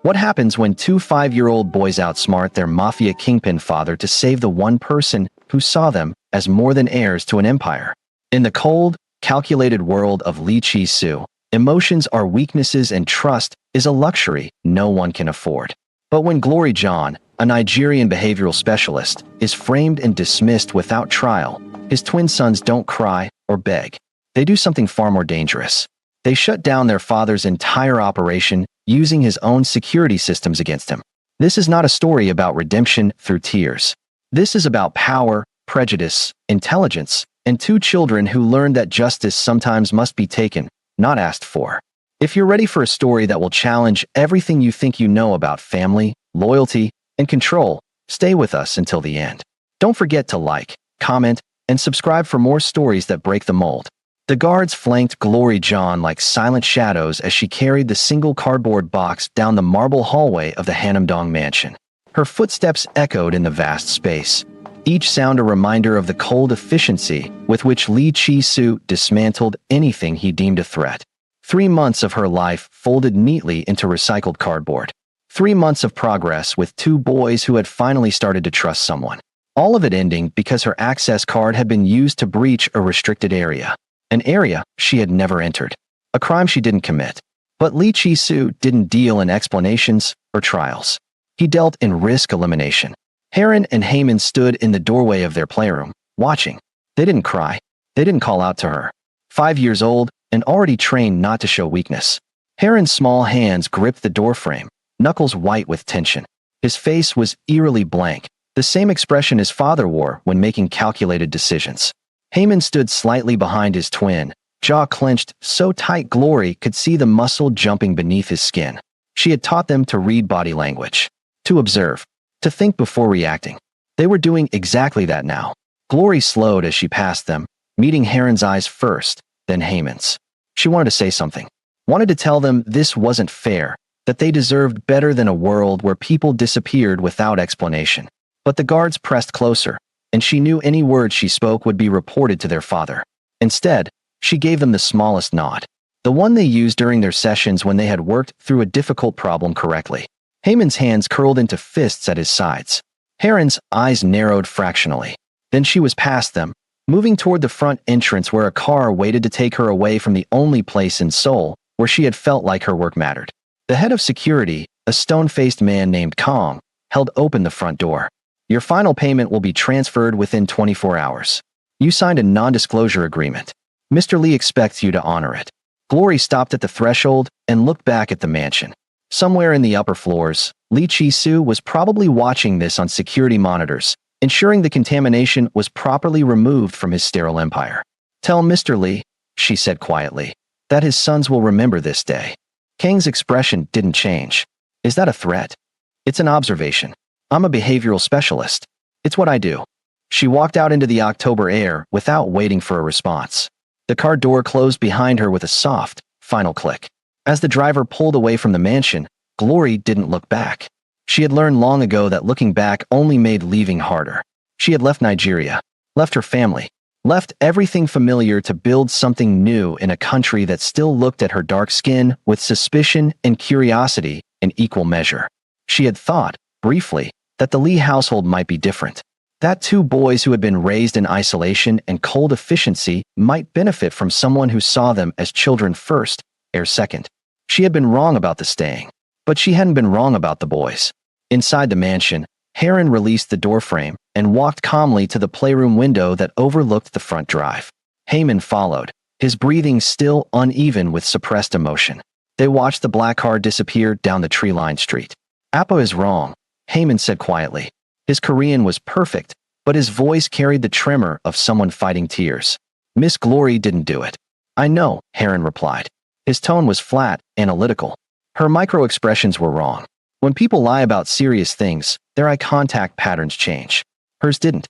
What happens when two 5-year-old boys outsmart their mafia kingpin father to save the one person who saw them as more than heirs to an empire? In the cold, calculated world of Lee Chi-soo, emotions are weaknesses and trust is a luxury no one can afford. But when Glory John, a Nigerian behavioral specialist, is framed and dismissed without trial, his twin sons don't cry or beg. They do something far more dangerous. They shut down their father's entire operation using his own security systems against him. This is not a story about redemption through tears. This is about power, prejudice, intelligence, and two children who learned that justice sometimes must be taken, not asked for. If you're ready for a story that will challenge everything you think you know about family, loyalty, and control, stay with us until the end. Don't forget to like, comment, and subscribe for more stories that break the mold. The guards flanked Glory John like silent shadows as she carried the single cardboard box down the marble hallway of the Hanamdong mansion. Her footsteps echoed in the vast space, each sound a reminder of the cold efficiency with which Lee Chi-soo dismantled anything he deemed a threat. 3 months of her life folded neatly into recycled cardboard. 3 months of progress with two boys who had finally started to trust someone. All of it ending because her access card had been used to breach a restricted area. An area she had never entered. A crime she didn't commit. But Lee Chi-soo didn't deal in explanations or trials. He dealt in risk elimination. Heron and Heyman stood in the doorway of their playroom, watching. They didn't cry. They didn't call out to her. 5 years old and already trained not to show weakness. Heron's small hands gripped the doorframe, knuckles white with tension. His face was eerily blank, the same expression his father wore when making calculated decisions. Heyman stood slightly behind his twin, jaw clenched so tight Glory could see the muscle jumping beneath his skin. She had taught them to read body language, to observe, to think before reacting. They were doing exactly that now. Glory slowed as she passed them, meeting Heron's eyes first, then Heyman's. She wanted to say something. Wanted to tell them this wasn't fair, that they deserved better than a world where people disappeared without explanation. But the guards pressed closer, and she knew any word she spoke would be reported to their father. Instead, she gave them the smallest nod, the one they used during their sessions when they had worked through a difficult problem correctly. Heyman's hands curled into fists at his sides. Heron's eyes narrowed fractionally. Then she was past them, moving toward the front entrance where a car waited to take her away from the only place in Seoul where she had felt like her work mattered. The head of security, a stone-faced man named Kong, held open the front door. Your final payment will be transferred within 24 hours. You signed a non-disclosure agreement. Mr. Lee expects you to honor it. Glory stopped at the threshold and looked back at the mansion. Somewhere in the upper floors, Lee Chi-soo was probably watching this on security monitors, ensuring the contamination was properly removed from his sterile empire. Tell Mr. Lee, she said quietly, that his sons will remember this day. Kang's expression didn't change. Is that a threat? It's an observation. I'm a behavioral specialist. It's what I do. She walked out into the October air without waiting for a response. The car door closed behind her with a soft, final click. As the driver pulled away from the mansion, Glory didn't look back. She had learned long ago that looking back only made leaving harder. She had left Nigeria, left her family, left everything familiar to build something new in a country that still looked at her dark skin with suspicion and curiosity in equal measure. She had thought, briefly, that the Lee household might be different. That two boys who had been raised in isolation and cold efficiency might benefit from someone who saw them as children first, heirs second. She had been wrong about the staying, but she hadn't been wrong about the boys. Inside the mansion, Heron released the doorframe and walked calmly to the playroom window that overlooked the front drive. Heyman followed, his breathing still uneven with suppressed emotion. They watched the black car disappear down the tree-lined street. Appa is wrong, Heyman said quietly. His Korean was perfect, but his voice carried the tremor of someone fighting tears. Miss Glory didn't do it. I know, Heron replied. His tone was flat, analytical. Her micro-expressions were wrong. When people lie about serious things, their eye contact patterns change. Hers didn't.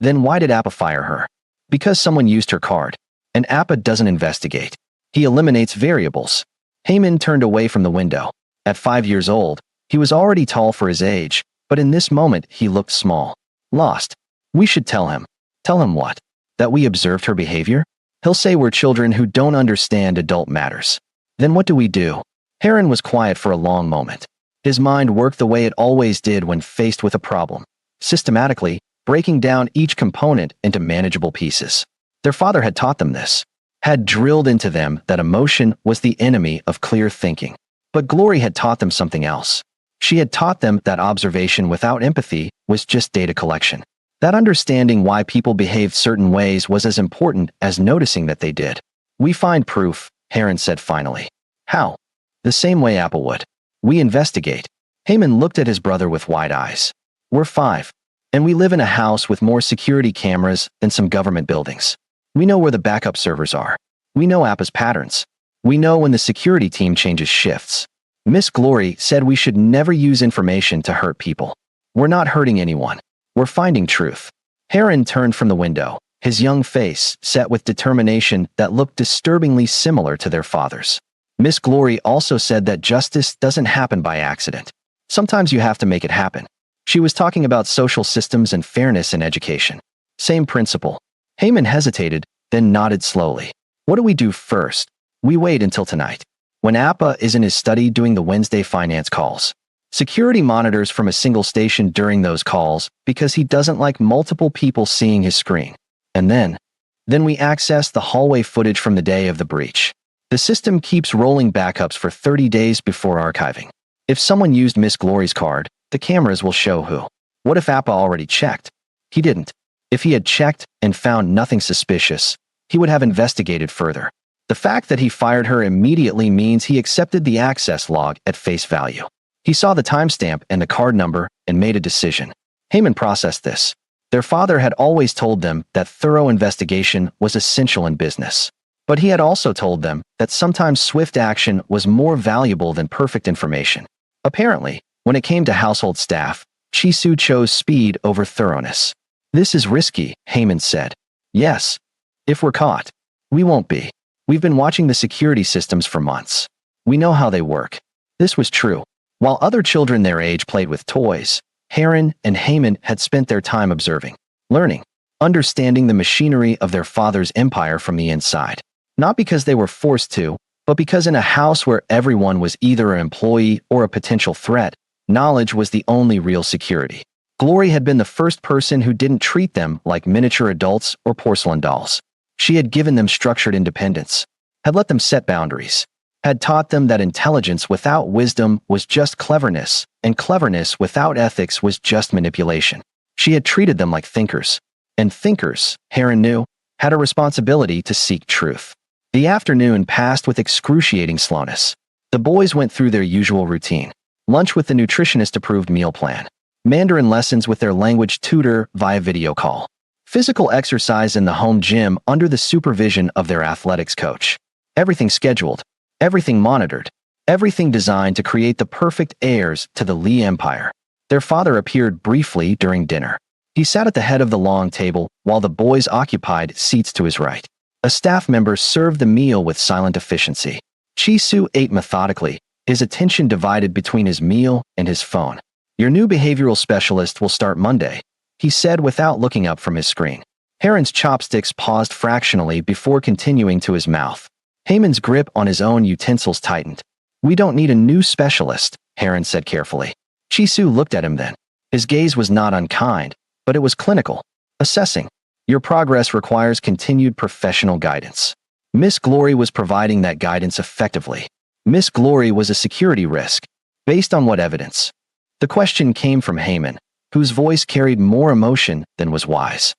Then why did Appa fire her? Because someone used her card. And Appa doesn't investigate. He eliminates variables. Heyman turned away from the window. At 5 years old, he was already tall for his age, but in this moment he looked small. Lost. We should tell him. Tell him what? That we observed her behavior? He'll say we're children who don't understand adult matters. Then what do we do? Heron was quiet for a long moment. His mind worked the way it always did when faced with a problem, systematically breaking down each component into manageable pieces. Their father had taught them this, had drilled into them that emotion was the enemy of clear thinking. But Glory had taught them something else. She had taught them that observation without empathy was just data collection. That understanding why people behaved certain ways was as important as noticing that they did. We find proof, Heron said finally. How? The same way Apple would. We investigate. Heyman looked at his brother with wide eyes. We're 5. And we live in a house with more security cameras than some government buildings. We know where the backup servers are. We know Appa's patterns. We know when the security team changes shifts. Miss Glory said we should never use information to hurt people. We're not hurting anyone. We're finding truth. Heron turned from the window, his young face set with determination that looked disturbingly similar to their father's. Miss Glory also said that justice doesn't happen by accident. Sometimes you have to make it happen. She was talking about social systems and fairness in education. Same principle. Heyman hesitated, then nodded slowly. What do we do first? We wait until tonight, when Appa is in his study doing the Wednesday finance calls. Security monitors from a single station during those calls because he doesn't like multiple people seeing his screen. And then we access the hallway footage from the day of the breach. The system keeps rolling backups for 30 days before archiving. If someone used Miss Glory's card, the cameras will show who. What if Appa already checked? He didn't. If he had checked and found nothing suspicious, he would have investigated further. The fact that he fired her immediately means he accepted the access log at face value. He saw the timestamp and the card number and made a decision. Heyman processed this. Their father had always told them that thorough investigation was essential in business. But he had also told them that sometimes swift action was more valuable than perfect information. Apparently, when it came to household staff, Chisu chose speed over thoroughness. This is risky, Heyman said. Yes. If we're caught. We won't be. We've been watching the security systems for months. We know how they work. This was true. While other children their age played with toys, Heron and Heyman had spent their time observing, learning, understanding the machinery of their father's empire from the inside. Not because they were forced to, but because in a house where everyone was either an employee or a potential threat, knowledge was the only real security. Glory had been the first person who didn't treat them like miniature adults or porcelain dolls. She had given them structured independence, had let them set boundaries, had taught them that intelligence without wisdom was just cleverness, and cleverness without ethics was just manipulation. She had treated them like thinkers. And thinkers, Heron knew, had a responsibility to seek truth. The afternoon passed with excruciating slowness. The boys went through their usual routine. Lunch with the nutritionist-approved meal plan. Mandarin lessons with their language tutor via video call. Physical exercise in the home gym under the supervision of their athletics coach. Everything scheduled. Everything monitored. Everything designed to create the perfect heirs to the Lee Empire. Their father appeared briefly during dinner. He sat at the head of the long table while the boys occupied seats to his right. A staff member served the meal with silent efficiency. Chisu ate methodically, his attention divided between his meal and his phone. Your new behavioral specialist will start Monday, he said without looking up from his screen. Heron's chopsticks paused fractionally before continuing to his mouth. Heyman's grip on his own utensils tightened. We don't need a new specialist, Heron said carefully. Chisu looked at him then. His gaze was not unkind, but it was clinical. Assessing. Your progress requires continued professional guidance. Miss Glory was providing that guidance effectively. Miss Glory was a security risk. Based on what evidence? The question came from Heyman, whose voice carried more emotion than was wise.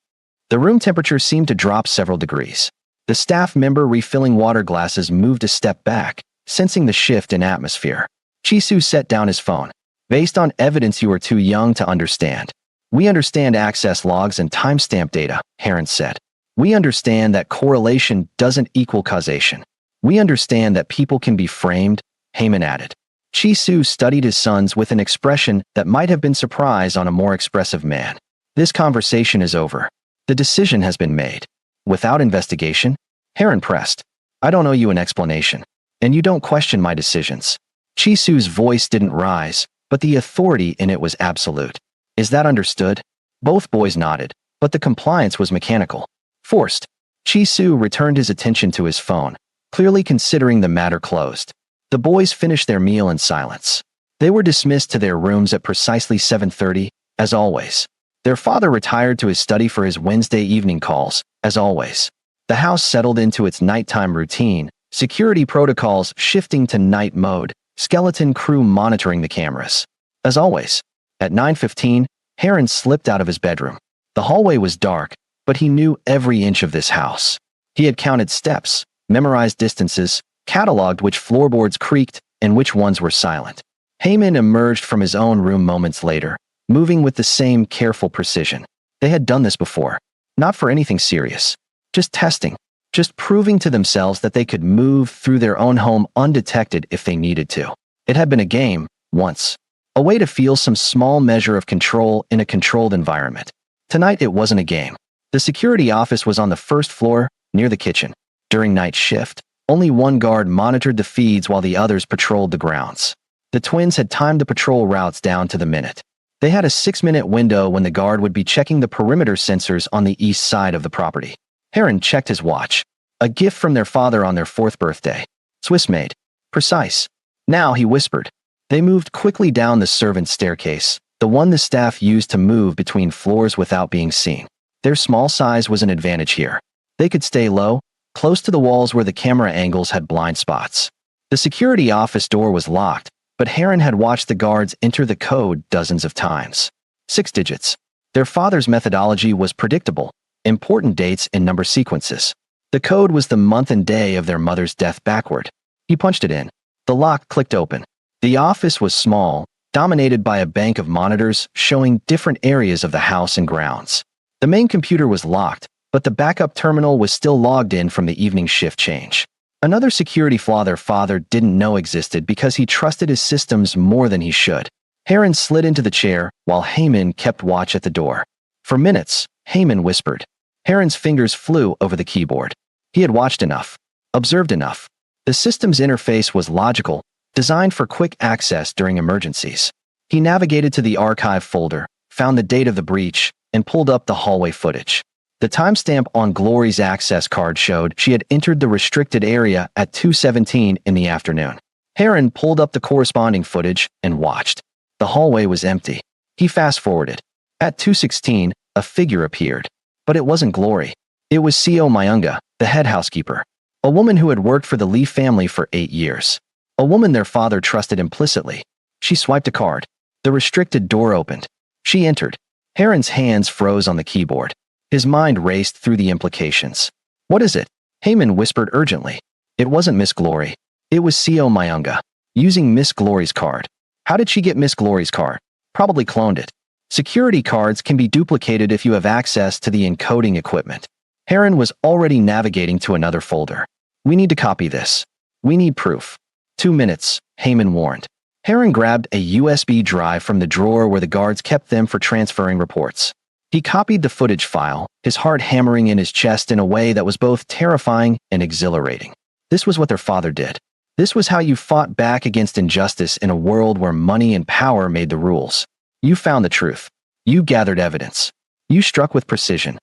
The room temperature seemed to drop several degrees. The staff member refilling water glasses moved a step back, sensing the shift in atmosphere. Chisu set down his phone. Based on evidence you are too young to understand. We understand access logs and timestamp data, Heron said. We understand that correlation doesn't equal causation. We understand that people can be framed, Heyman added. Chisu studied his sons with an expression that might have been surprise on a more expressive man. This conversation is over. The decision has been made. Without investigation? Heron pressed. I don't owe you an explanation. And you don't question my decisions. Chisu's voice didn't rise, but the authority in it was absolute. Is that understood? Both boys nodded, but the compliance was mechanical. Forced. Chisu returned his attention to his phone, clearly considering the matter closed. The boys finished their meal in silence. They were dismissed to their rooms at precisely 7:30, as always. Their father retired to his study for his Wednesday evening calls, as always. The house settled into its nighttime routine, security protocols shifting to night mode, skeleton crew monitoring the cameras. As always. At 9:15, Heron slipped out of his bedroom. The hallway was dark, but he knew every inch of this house. He had counted steps, memorized distances, cataloged which floorboards creaked and which ones were silent. Heyman emerged from his own room moments later, moving with the same careful precision. They had done this before. Not for anything serious. Just testing. Just proving to themselves that they could move through their own home undetected if they needed to. It had been a game, once. A way to feel some small measure of control in a controlled environment. Tonight it wasn't a game. The security office was on the first floor, near the kitchen. During night shift, only one guard monitored the feeds while the others patrolled the grounds. The twins had timed the patrol routes down to the minute. They had a 6-minute window when the guard would be checking the perimeter sensors on the east side of the property. Heron checked his watch. A gift from their father on their 4th birthday. Swiss-made. Precise. Now, he whispered. They moved quickly down the servants' staircase, the one the staff used to move between floors without being seen. Their small size was an advantage here. They could stay low, close to the walls where the camera angles had blind spots. The security office door was locked, but Heron had watched the guards enter the code dozens of times. 6 digits. Their father's methodology was predictable, important dates in number sequences. The code was the month and day of their mother's death backward. He punched it in. The lock clicked open. The office was small, dominated by a bank of monitors showing different areas of the house and grounds. The main computer was locked, but the backup terminal was still logged in from the evening shift change. Another security flaw their father didn't know existed because he trusted his systems more than he should. Heron slid into the chair while Heyman kept watch at the door. For minutes, Heyman whispered. Heron's fingers flew over the keyboard. He had watched enough, observed enough. The system's interface was logical, designed for quick access during emergencies. He navigated to the archive folder, found the date of the breach, and pulled up the hallway footage. The timestamp on Glory's access card showed she had entered the restricted area at 2:17 in the afternoon. Heron pulled up the corresponding footage and watched. The hallway was empty. He fast-forwarded. At 2:16, a figure appeared. But it wasn't Glory. It was Seo Mayunga, the head housekeeper. A woman who had worked for the Lee family for 8 years. A woman their father trusted implicitly. She swiped a card. The restricted door opened. She entered. Heron's hands froze on the keyboard. His mind raced through the implications. What is it? Heyman whispered urgently. It wasn't Miss Glory. It was Seo Mayunga. Using Miss Glory's card. How did she get Miss Glory's card? Probably cloned it. Security cards can be duplicated if you have access to the encoding equipment. Heron was already navigating to another folder. We need to copy this. We need proof. 2 minutes, Heyman warned. Heron grabbed a USB drive from the drawer where the guards kept them for transferring reports. He copied the footage file, his heart hammering in his chest in a way that was both terrifying and exhilarating. This was what their father did. This was how you fought back against injustice in a world where money and power made the rules. You found the truth. You gathered evidence. You struck with precision.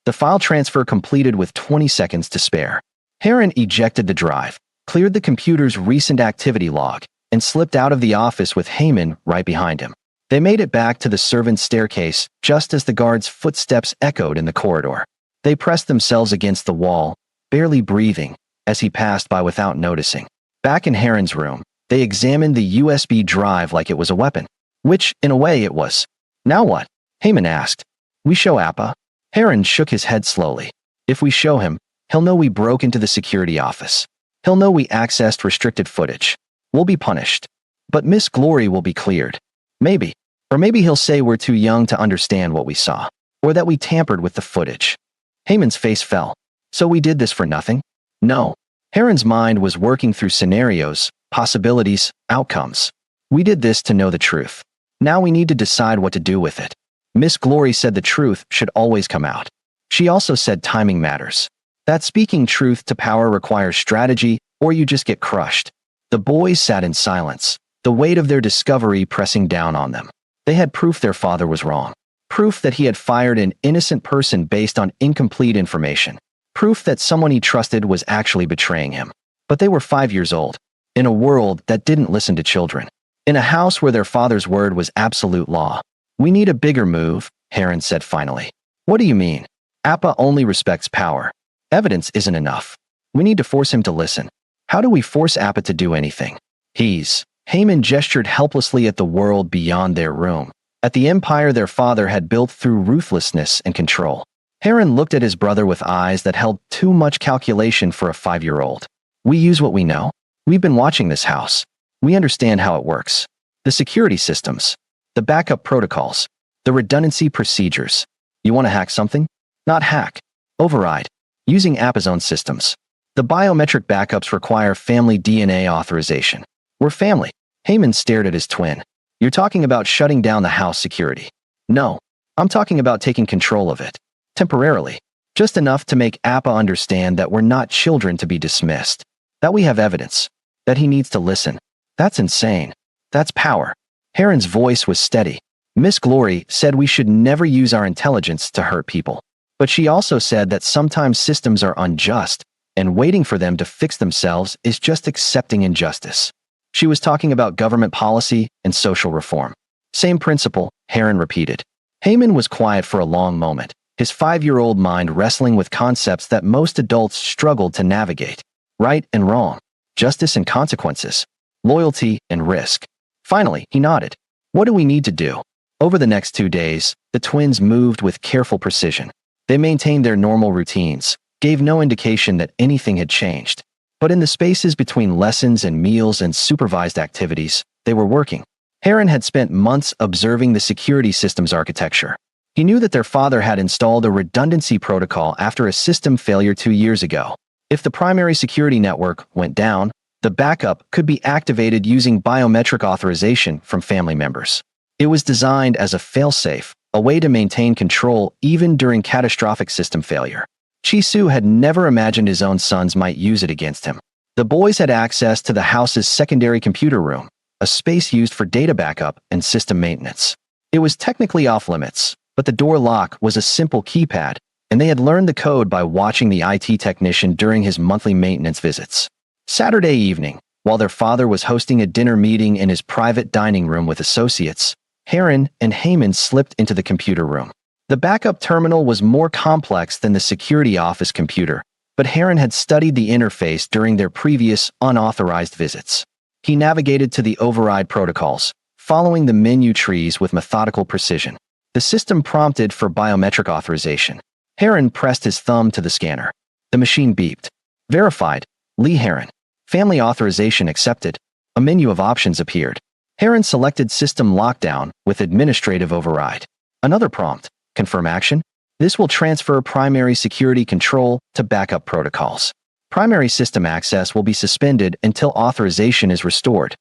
The file transfer completed with 20 seconds to spare. Heron ejected the drive, cleared the computer's recent activity log, and slipped out of the office with Heyman right behind him. They made it back to the servants' staircase just as the guard's footsteps echoed in the corridor. They pressed themselves against the wall, barely breathing, as he passed by without noticing. Back in Heron's room, they examined the USB drive like it was a weapon. Which, in a way, it was. Now what? Heyman asked. We show Appa. Heron shook his head slowly. If we show him, he'll know we broke into the security office. He'll know we accessed restricted footage. We'll be punished. But Miss Glory will be cleared. Maybe. Or maybe he'll say we're too young to understand what we saw. Or that we tampered with the footage. Heyman's face fell. So we did this for nothing? No. Heron's mind was working through scenarios, possibilities, outcomes. We did this to know the truth. Now we need to decide what to do with it. Miss Glory said the truth should always come out. She also said timing matters. That speaking truth to power requires strategy, or you just get crushed. The boys sat in silence, the weight of their discovery pressing down on them. They had proof their father was wrong. Proof that he had fired an innocent person based on incomplete information. Proof that someone he trusted was actually betraying him. But they were 5 years old, in a world that didn't listen to children. In a house where their father's word was absolute law. We need a bigger move, Heron said finally. What do you mean? Appa only respects power. Evidence isn't enough. We need to force him to listen. How do we force Appa to do anything? Haman gestured helplessly at the world beyond their room, at the empire their father had built through ruthlessness and control. Heron looked at his brother with eyes that held too much calculation for a 5-year-old. We use what we know. We've been watching this house. We understand how it works. The security systems, the backup protocols, the redundancy procedures. You want to hack something? Not hack. Override. Using Appa's own systems. The biometric backups require family DNA authorization. We're family. Haman stared at his twin. You're talking about shutting down the house security. No, I'm talking about taking control of it. Temporarily. Just enough to make Appa understand that we're not children to be dismissed. That we have evidence. That he needs to listen. That's insane. That's power. Heron's voice was steady. Miss Glory said we should never use our intelligence to hurt people. But she also said that sometimes systems are unjust, and waiting for them to fix themselves is just accepting injustice. She was talking about government policy and social reform. Same principle, Heron repeated. Haman was quiet for a long moment, his 5-year-old mind wrestling with concepts that most adults struggled to navigate. Right and wrong, justice and consequences, loyalty and risk. Finally, he nodded. What do we need to do? Over the next 2 days, the twins moved with careful precision. They maintained their normal routines, gave no indication that anything had changed. But in the spaces between lessons and meals and supervised activities, they were working. Heron had spent months observing the security system's architecture. He knew that their father had installed a redundancy protocol after a system failure 2 years ago. If the primary security network went down, the backup could be activated using biometric authorization from family members. It was designed as a failsafe, a way to maintain control even during catastrophic system failure. Chisu had never imagined his own sons might use it against him. The boys had access to the house's secondary computer room, a space used for data backup and system maintenance. It was technically off-limits, but the door lock was a simple keypad, and they had learned the code by watching the IT technician during his monthly maintenance visits. Saturday evening, while their father was hosting a dinner meeting in his private dining room with associates, Heron and Haman slipped into the computer room. The backup terminal was more complex than the security office computer, but Heron had studied the interface during their previous unauthorized visits. He navigated to the override protocols, following the menu trees with methodical precision. The system prompted for biometric authorization. Heron pressed his thumb to the scanner. The machine beeped. Verified. Lee Heron. Family authorization accepted. A menu of options appeared. Heron selected System Lockdown with Administrative Override. Another prompt. Confirm action. This will transfer primary security control to backup protocols. Primary system access will be suspended until authorization is restored.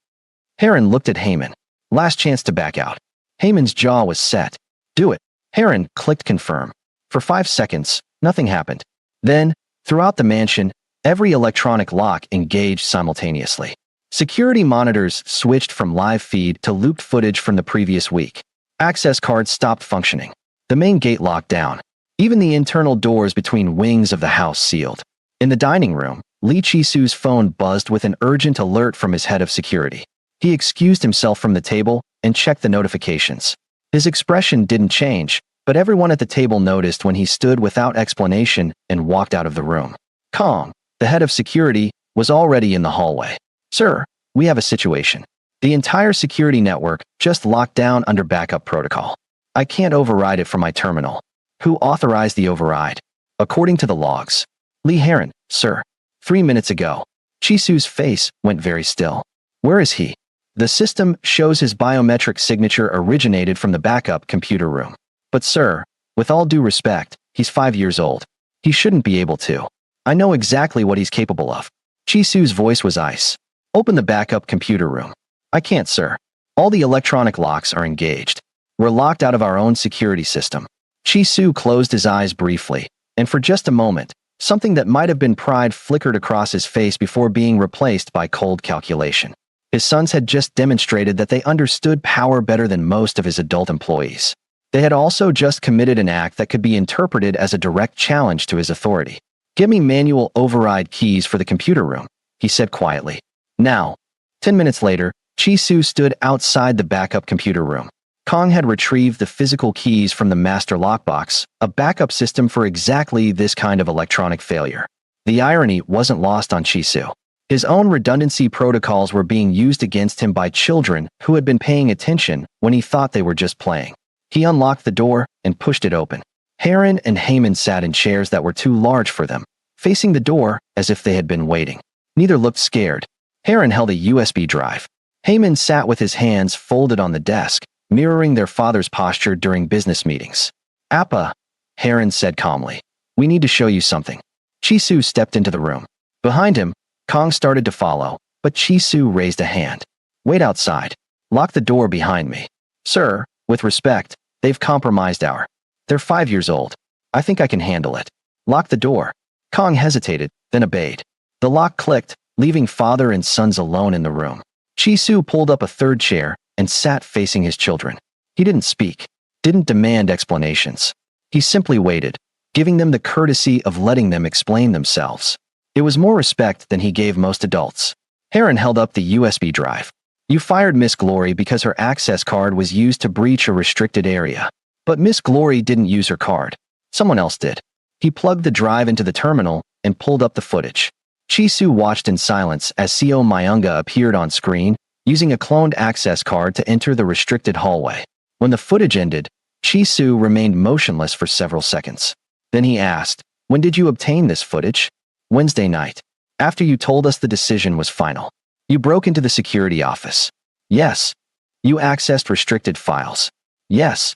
Heron looked at Haman. Last chance to back out. Haman's jaw was set. Do it. Heron clicked confirm. For 5 seconds, nothing happened. Then, throughout the mansion, every electronic lock engaged simultaneously. Security monitors switched from live feed to looped footage from the previous week. Access cards stopped functioning. The main gate locked down. Even the internal doors between wings of the house sealed. In the dining room, Lee Chisu's phone buzzed with an urgent alert from his head of security. He excused himself from the table and checked the notifications. His expression didn't change, but everyone at the table noticed when he stood without explanation and walked out of the room. Kong, the head of security, was already in the hallway. Sir, we have a situation. The entire security network just locked down under backup protocol. I can't override it from my terminal. Who authorized the override? According to the logs. Lee Heron, sir. 3 minutes ago. Chisu's face went very still. Where is he? The system shows his biometric signature originated from the backup computer room. But sir, with all due respect, he's 5 years old. He shouldn't be able to. I know exactly what he's capable of. Chisu's voice was ice. Open the backup computer room. I can't, sir. All the electronic locks are engaged. We're locked out of our own security system. Chisu closed his eyes briefly, and for just a moment, something that might have been pride flickered across his face before being replaced by cold calculation. His sons had just demonstrated that they understood power better than most of his adult employees. They had also just committed an act that could be interpreted as a direct challenge to his authority. Give me manual override keys for the computer room, he said quietly. Now. 10 minutes later, Chi-Su stood outside the backup computer room. Kong had retrieved the physical keys from the master lockbox, a backup system for exactly this kind of electronic failure. The irony wasn't lost on Chi-Su. His own redundancy protocols were being used against him by children who had been paying attention when he thought they were just playing. He unlocked the door and pushed it open. Heron and Heyman sat in chairs that were too large for them, facing the door as if they had been waiting. Neither looked scared. Heron held a USB drive. Heyman sat with his hands folded on the desk, mirroring their father's posture during business meetings. "Appa," Heron said calmly. "We need to show you something." Chi-Su stepped into the room. Behind him, Kong started to follow, but Chi-Su raised a hand. "Wait outside. Lock the door behind me." "Sir, with respect, they've compromised our. They're 5 years old. I think I can handle it." "Lock the door." Kong hesitated, then obeyed. The lock clicked, leaving father and sons alone in the room. Chi-Su pulled up a third chair and sat facing his children. He didn't speak, didn't demand explanations. He simply waited, giving them the courtesy of letting them explain themselves. It was more respect than he gave most adults. Heron held up the USB drive. "You fired Miss Glory because her access card was used to breach a restricted area. But Miss Glory didn't use her card. Someone else did." He plugged the drive into the terminal and pulled up the footage. Chi-Su watched in silence as Co. Myunga appeared on screen, using a cloned access card to enter the restricted hallway. When the footage ended, Chi-Su remained motionless for several seconds. Then he asked, "When did you obtain this footage?" "Wednesday night. After you told us the decision was final." "You broke into the security office?" "Yes." "You accessed restricted files?" "Yes."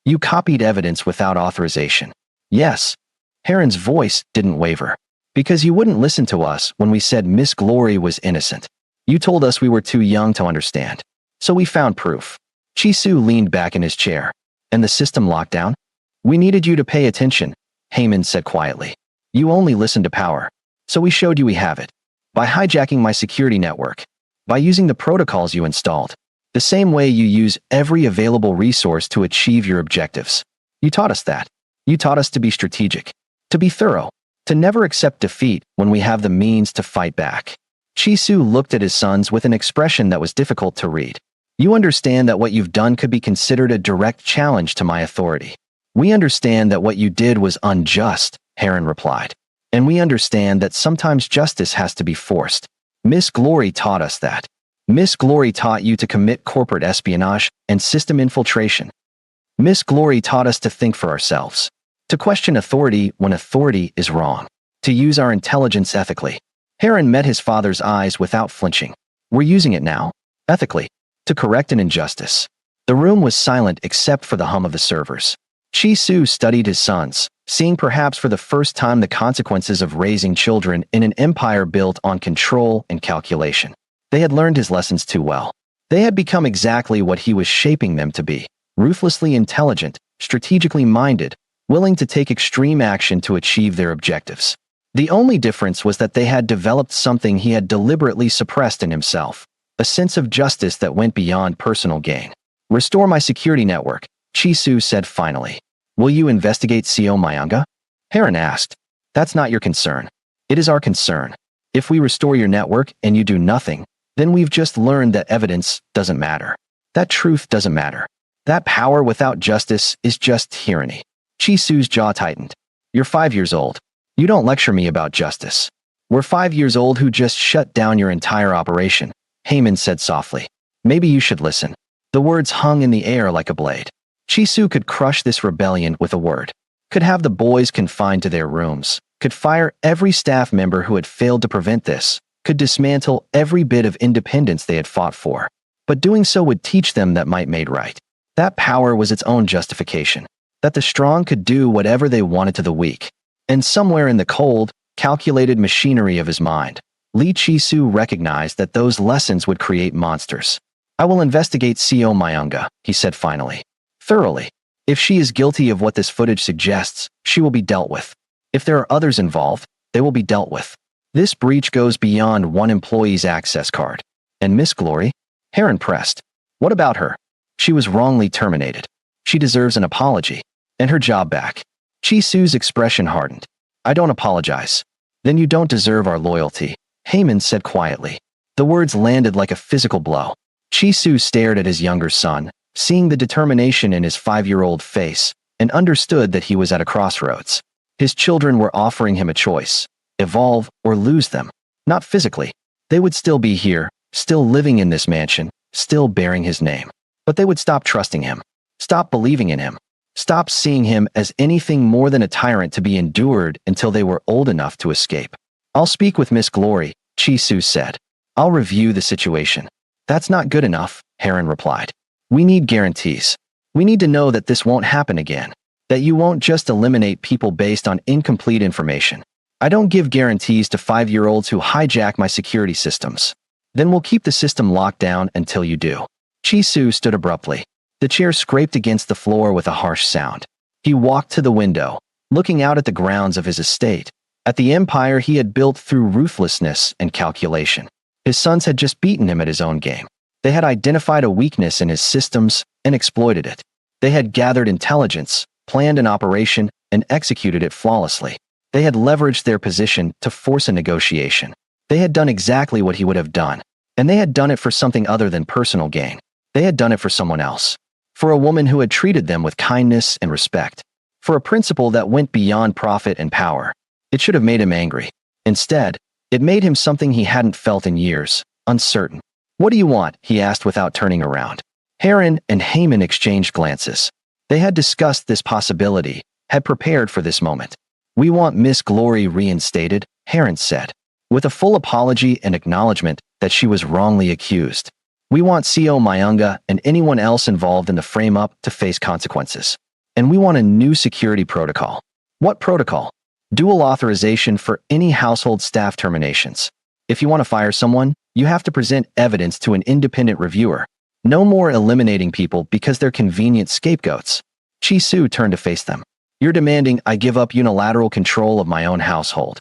"You copied evidence without authorization?" "Yes." Heron's voice didn't waver. "Because you wouldn't listen to us when we said Miss Glory was innocent. You told us we were too young to understand. So we found proof." Chi-Su leaned back in his chair. "And the system locked down?" "We needed you to pay attention," Heyman said quietly. "You only listened to power. So we showed you we have it. By hijacking my security network. By using the protocols you installed. The same way you use every available resource to achieve your objectives. You taught us that. You taught us to be strategic. To be thorough. To never accept defeat when we have the means to fight back." Chi-Su looked at his sons with an expression that was difficult to read. "You understand that what you've done could be considered a direct challenge to my authority." "We understand that what you did was unjust," Heron replied. "And we understand that sometimes justice has to be forced. Miss Glory taught us that. Miss Glory taught you to commit corporate espionage and system infiltration. Miss Glory taught us to think for ourselves. To question authority when authority is wrong. To use our intelligence ethically." Heron met his father's eyes without flinching. "We're using it now. Ethically. To correct an injustice." The room was silent except for the hum of the servers. Chi-Su studied his sons, seeing perhaps for the first time the consequences of raising children in an empire built on control and calculation. They had learned his lessons too well. They had become exactly what he was shaping them to be: ruthlessly intelligent, strategically minded, willing to take extreme action to achieve their objectives. The only difference was that they had developed something he had deliberately suppressed in himself: a sense of justice that went beyond personal gain. "Restore my security network," Chi-Su said finally. "Will you investigate Co. Myunga?" Heron asked. "That's not your concern. It is our concern. If we restore your network and you do nothing, then we've just learned that evidence doesn't matter. That truth doesn't matter. That power without justice is just tyranny." Chi-Su's jaw tightened. "You're 5 years old. You don't lecture me about justice. We're 5 years old who just shut down your entire operation," Heyman said softly. "Maybe you should listen." The words hung in the air like a blade. Chi-Su could crush this rebellion with a word. Could have the boys confined to their rooms. Could fire every staff member who had failed to prevent this. Could dismantle every bit of independence they had fought for. But doing so would teach them that might made right. That power was its own justification. That the strong could do whatever they wanted to the weak. And somewhere in the cold, calculated machinery of his mind, Li Chi-Su recognized that those lessons would create monsters. "I will investigate Co. Myunga," he said finally. "Thoroughly. If she is guilty of what this footage suggests, she will be dealt with. If there are others involved, they will be dealt with. This breach goes beyond one employee's access card." "And Miss Glory?" Heron pressed. "What about her? She was wrongly terminated. She deserves an apology. And her job back." Chi-Su's expression hardened. "I don't apologize." "Then you don't deserve our loyalty," Heyman said quietly. The words landed like a physical blow. Chisu stared at his younger son, seeing the determination in his 5-year-old face, and understood that he was at a crossroads. His children were offering him a choice: evolve or lose them. Not physically. They would still be here, still living in this mansion, still bearing his name. But they would stop trusting him, stop believing in him, stop seeing him as anything more than a tyrant to be endured until they were old enough to escape. "I'll speak with Miss Glory," Chisu said. "I'll review the situation." "That's not good enough," Heron replied. "We need guarantees. We need to know that this won't happen again, that you won't just eliminate people based on incomplete information. I don't give guarantees to 5-year-olds who hijack my security systems. Then we'll keep the system locked down until you do." Chisu stood abruptly. The chair scraped against the floor with a harsh sound. He walked to the window, looking out at the grounds of his estate, at the empire he had built through ruthlessness and calculation. His sons had just beaten him at his own game. They had identified a weakness in his systems and exploited it. They had gathered intelligence, planned an operation, and executed it flawlessly. They had leveraged their position to force a negotiation. They had done exactly what he would have done, and they had done it for something other than personal gain. They had done it for someone else. For a woman who had treated them with kindness and respect. For a principle that went beyond profit and power. It should have made him angry. Instead, it made him something he hadn't felt in years: uncertain. "What do you want?" he asked without turning around. Heron and Heyman exchanged glances. They had discussed this possibility, had prepared for this moment. "We want Miss Glory reinstated," Heron said, with a full apology and acknowledgement that she was wrongly accused. "We want CO Mayunga and anyone else involved in the frame-up to face consequences. And we want a new security protocol." "What protocol?" "Dual authorization for any household staff terminations. If you want to fire someone, you have to present evidence to an independent reviewer. No more eliminating people because they're convenient scapegoats." Chisu turned to face them. "You're demanding I give up unilateral control of my own household.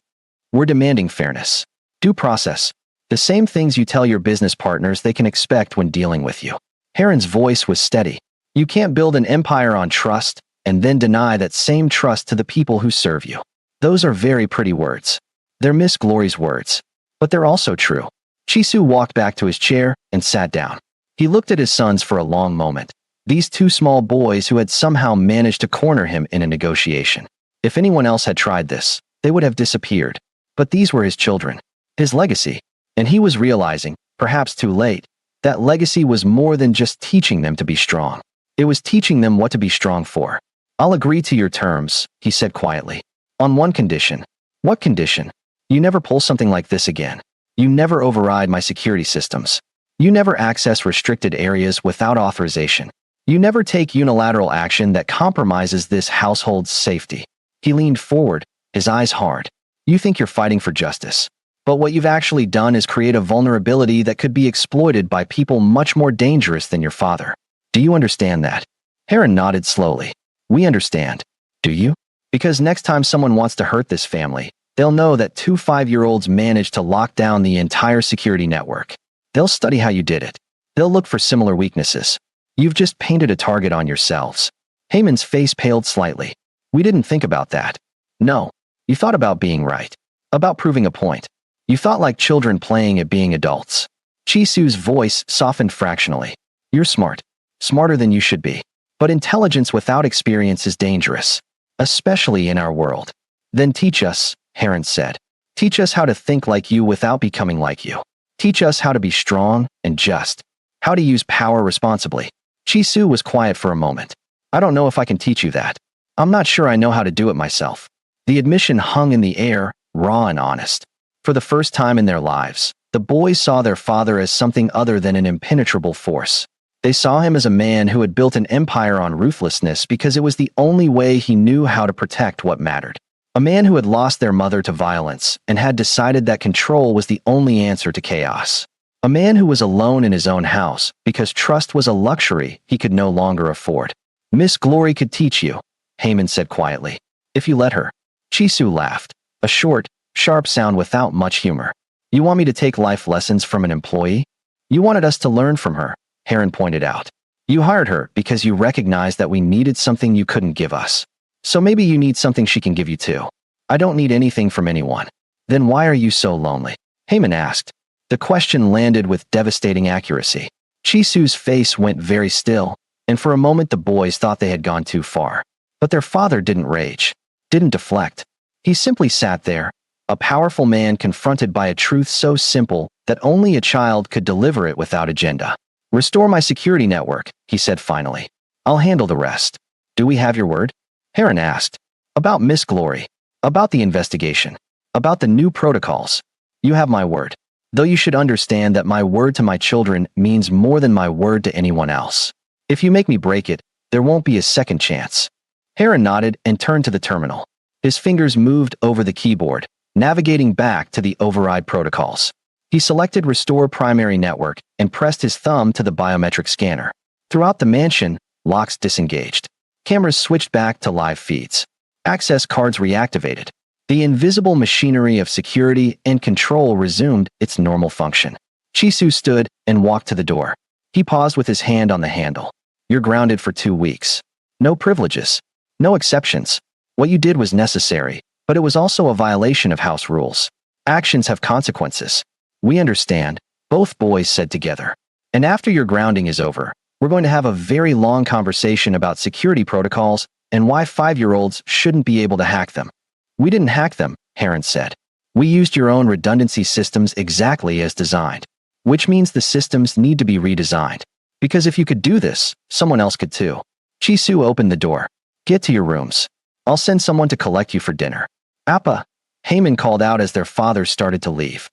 We're demanding fairness. Due process. The same things you tell your business partners they can expect when dealing with you." Heron's voice was steady. "You can't build an empire on trust and then deny that same trust to the people who serve you. Those are very pretty words. They're Miss Glory's words. But they're also true." Chisu walked back to his chair and sat down. He looked at his sons for a long moment. These two small boys who had somehow managed to corner him in a negotiation. If anyone else had tried this, they would have disappeared. But these were his children, his legacy. And he was realizing, perhaps too late, that legacy was more than just teaching them to be strong. It was teaching them what to be strong for. "I'll agree to your terms," he said quietly. "On one condition." "What condition?" "You never pull something like this again. You never override my security systems. You never access restricted areas without authorization. You never take unilateral action that compromises this household's safety." He leaned forward, his eyes hard. "You think you're fighting for justice. But what you've actually done is create a vulnerability that could be exploited by people much more dangerous than your father. Do you understand that?" Heron nodded slowly. "We understand. Do you? Because next time someone wants to hurt this family, they'll know that 2 5-year-olds managed to lock down the entire security network. They'll study how you did it. They'll look for similar weaknesses. You've just painted a target on yourselves." Heyman's face paled slightly. "We didn't think about that." "No. You thought about being right. About proving a point. You thought like children playing at being adults." Chisu's voice softened fractionally. "You're smart. Smarter than you should be. But intelligence without experience is dangerous. Especially in our world." "Then teach us," Heron said. "Teach us how to think like you without becoming like you. Teach us how to be strong and just. How to use power responsibly." Chisu was quiet for a moment. "I don't know if I can teach you that. I'm not sure I know how to do it myself." The admission hung in the air, raw and honest. For the first time in their lives, the boys saw their father as something other than an impenetrable force. They saw him as a man who had built an empire on ruthlessness because it was the only way he knew how to protect what mattered. A man who had lost their mother to violence and had decided that control was the only answer to chaos. A man who was alone in his own house because trust was a luxury he could no longer afford. "Miss Glory could teach you," Heyman said quietly. "If you let her." Chisu laughed, a short, sharp sound without much humor. "You want me to take life lessons from an employee?" "You wanted us to learn from her," Heron pointed out. "You hired her because you recognized that we needed something you couldn't give us. So maybe you need something she can give you too." "I don't need anything from anyone." "Then why are you so lonely?" Heyman asked. The question landed with devastating accuracy. Chisu's face went very still, and for a moment the boys thought they had gone too far. But their father didn't rage, didn't deflect. He simply sat there, a powerful man confronted by a truth so simple that only a child could deliver it without agenda. "Restore my security network," he said finally. "I'll handle the rest." "Do we have your word?" Heron asked. "About Miss Glory. About the investigation. About the new protocols. You have my word. Though you should understand that my word to my children means more than my word to anyone else. If you make me break it, there won't be a second chance." Heron nodded and turned to the terminal. His fingers moved over the keyboard, navigating back to the override protocols. He selected Restore Primary Network and pressed his thumb to the biometric scanner. Throughout the mansion, locks disengaged. Cameras switched back to live feeds. Access cards reactivated. The invisible machinery of security and control resumed its normal function. Chisu stood and walked to the door. He paused with his hand on the handle. "You're grounded for 2 weeks. No privileges. No exceptions. What you did was necessary, but it was also a violation of house rules. Actions have consequences." "We understand," both boys said together. "And after your grounding is over, we're going to have a very long conversation about security protocols and why 5-year-olds shouldn't be able to hack them." "We didn't hack them," Heron said. "We used your own redundancy systems exactly as designed. Which means the systems need to be redesigned. Because if you could do this, someone else could too." Chisu opened the door. "Get to your rooms. I'll send someone to collect you for dinner." "Appa," Heyman called out as their father started to leave.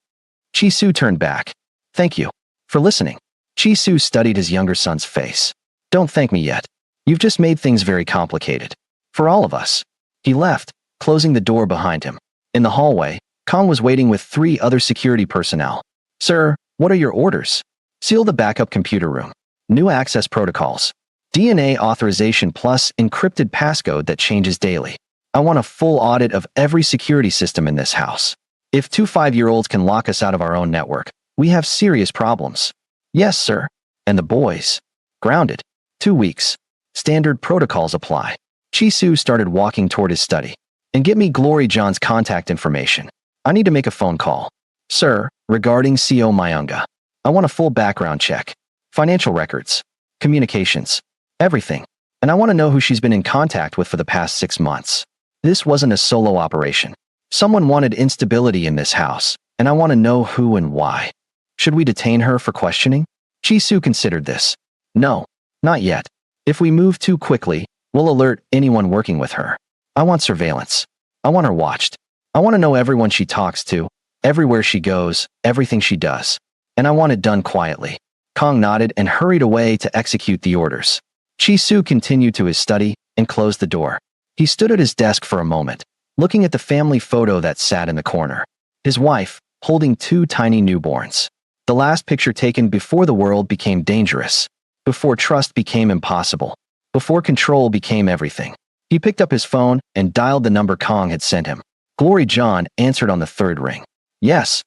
Chisu turned back. "Thank you for listening." Chisu studied his younger son's face. "Don't thank me yet. You've just made things very complicated. For all of us." He left, closing the door behind him. In the hallway, Kong was waiting with 3 other security personnel. "Sir, what are your orders?" "Seal the backup computer room. New access protocols. DNA authorization plus encrypted passcode that changes daily. I want a full audit of every security system in this house. If 2 5-year-olds can lock us out of our own network, we have serious problems." "Yes, sir." "And the boys?" "Grounded. 2 weeks. Standard protocols apply." Chisu started walking toward his study. "And get me Glory John's contact information. I need to make a phone call." "Sir, regarding CO Mayunga. I want a full background check. Financial records. Communications. Everything. And I want to know who she's been in contact with for the past 6 months. This wasn't a solo operation. Someone wanted instability in this house, and I want to know who and why. Should we detain her for questioning?" Chisu considered this. "No, not yet. If we move too quickly, we'll alert anyone working with her. I want surveillance. I want her watched. I want to know everyone she talks to, everywhere she goes, everything she does. And I want it done quietly." Kong nodded and hurried away to execute the orders. Chisu continued to his study and closed the door. He stood at his desk for a moment, looking at the family photo that sat in the corner. His wife, holding 2 tiny newborns. The last picture taken before the world became dangerous, before trust became impossible, before control became everything. He picked up his phone and dialed the number Kong had sent him. Glory John answered on the 3rd ring. "Yes.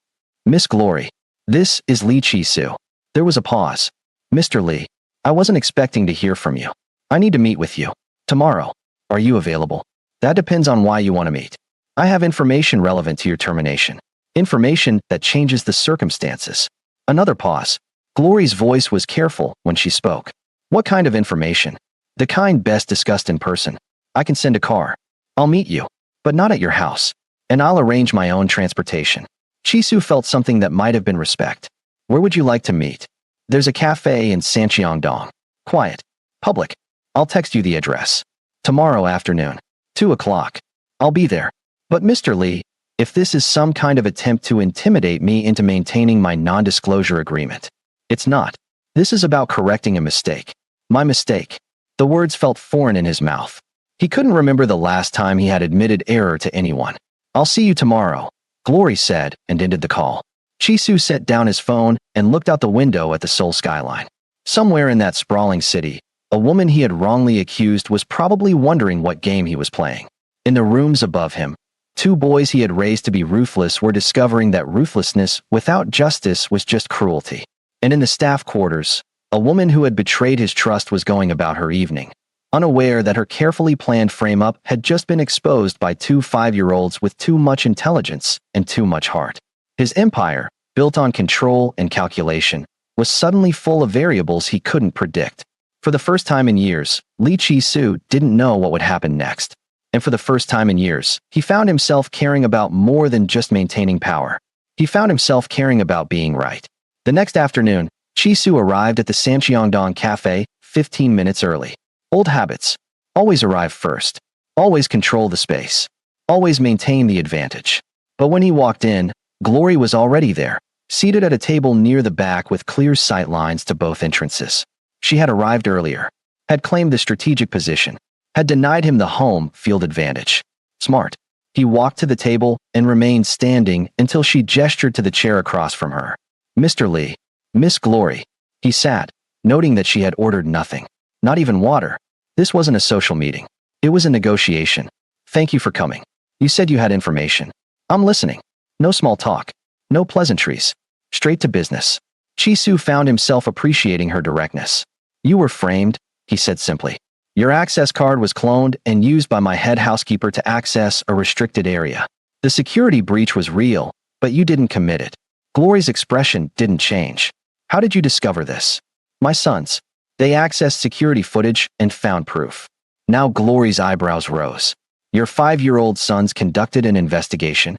Miss Glory. This is Lee Chisu." There was a pause. "Mr. Lee, I wasn't expecting to hear from you. I need to meet with you. Tomorrow. Are you available?" "That depends on why you want to meet. I have information relevant to your termination. Information that changes the circumstances." Another pause. Glory's voice was careful when she spoke. "What kind of information?" "The kind best discussed in person. I can send a car. I'll meet you, but not at your house. And I'll arrange my own transportation." Chisu felt something that might have been respect. "Where would you like to meet?" "There's a cafe in Sancheongdong. Quiet. Public. I'll text you the address. Tomorrow afternoon. 2 o'clock. I'll be there." "But Mr. Lee, if this is some kind of attempt to intimidate me into maintaining my non-disclosure agreement." "It's not. This is about correcting a mistake. My mistake." The words felt foreign in his mouth. He couldn't remember the last time he had admitted error to anyone. "I'll see you tomorrow," Glory said and ended the call. Chisu set down his phone and looked out the window at the Seoul skyline. Somewhere in that sprawling city, a woman he had wrongly accused was probably wondering what game he was playing. In the rooms above him, 2 boys he had raised to be ruthless were discovering that ruthlessness without justice was just cruelty. And in the staff quarters, a woman who had betrayed his trust was going about her evening, unaware that her carefully planned frame-up had just been exposed by 2 5-year-olds with too much intelligence and too much heart. His empire, built on control and calculation, was suddenly full of variables he couldn't predict. For the first time in years, Lee Chi-soo didn't know what would happen next. And for the first time in years, he found himself caring about more than just maintaining power. He found himself caring about being right. The next afternoon, Chi-soo arrived at the Samcheongdong Cafe 15 minutes early. Old habits. Always arrive first. Always control the space. Always maintain the advantage. But when he walked in, Glory was already there, seated at a table near the back with clear sight lines to both entrances. She had arrived earlier, had claimed the strategic position, had denied him the home field advantage. Smart. He walked to the table and remained standing until she gestured to the chair across from her. Mr. Lee. Miss Glory. He sat, noting that she had ordered nothing. Not even water. This wasn't a social meeting. It was a negotiation. Thank you for coming. You said you had information. I'm listening. No small talk. No pleasantries. Straight to business. Chi-soo found himself appreciating her directness. You were framed, he said simply. Your access card was cloned and used by my head housekeeper to access a restricted area. The security breach was real, but you didn't commit it. Glory's expression didn't change. How did you discover this? My sons. They accessed security footage and found proof. Now Glory's eyebrows rose. Your 5-year-old sons conducted an investigation.